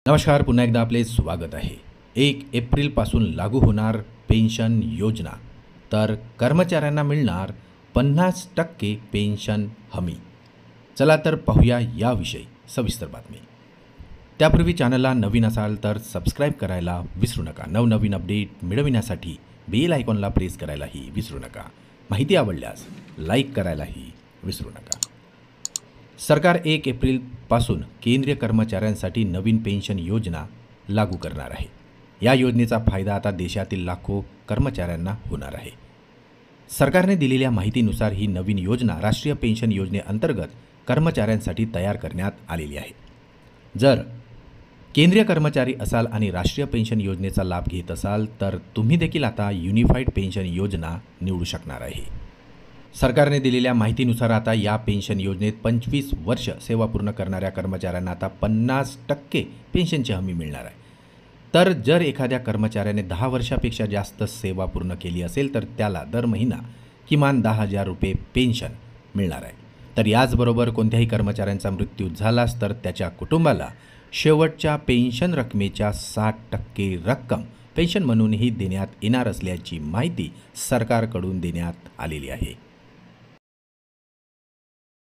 नमस्कार, पुन्हा एकदा आपले स्वागत आहे। 1 एप्रिलपासून लागू होणार पेन्शन योजना, तर कर्मचाऱ्यांना मिळणार 50% पेन्शन हमी। चला तर पाहूया याविषयी सविस्तर बातमी। त्यापूर्वी चॅनलला नवीन असाल तर सबस्क्राईब करायला विसरू नका। नवनवीन अपडेट मिळविण्यासाठी बेल आयकॉनला प्रेस करायलाही विसरू नका। माहिती आवडल्यास लाईक करायलाही विसरू नका। सरकार 1 एप्रिलपासून केंद्रीय कर्मचाऱ्यांसाठी नवीन पेन्शन योजना लागू करणार आहे। या योजनेचा फायदा आता देशातील लाखो कर्मचाऱ्यांना होणार आहे। सरकारने दिलेल्या माहितीनुसार ही नवीन योजना राष्ट्रीय पेन्शन योजनेअंतर्गत कर्मचाऱ्यांसाठी तयार करण्यात आलेली आहे। जर केंद्रीय कर्मचारी असाल आणि राष्ट्रीय पेन्शन योजनेचा लाभ घेत असाल तर तुम्ही देखील आता युनिफाईड पेन्शन योजना निवडू शकणार आहे। सरकारने दिलेल्या माहितीनुसार आता या पेन्शन योजनेत 25 वर्ष सेवा पूर्ण करणाऱ्या कर्मचाऱ्यांना आता 50% पेन्शनची हमी मिळणार आहे। तर जर एखाद्या कर्मचाऱ्याने 10 वर्षापेक्षा जास्त सेवा पूर्ण केली असेल तर त्याला दर महिना किमान 10,000 रुपये पेन्शन मिळणार आहे। तर याचबरोबर कोणत्याही कर्मचाऱ्यांचा मृत्यू झालास तर त्याच्या कुटुंबाला शेवटच्या पेन्शन रकमेच्या 60% रक्कम पेन्शन म्हणूनही देण्यात येणार असल्याची माहिती सरकारकडून देण्यात आलेली आहे।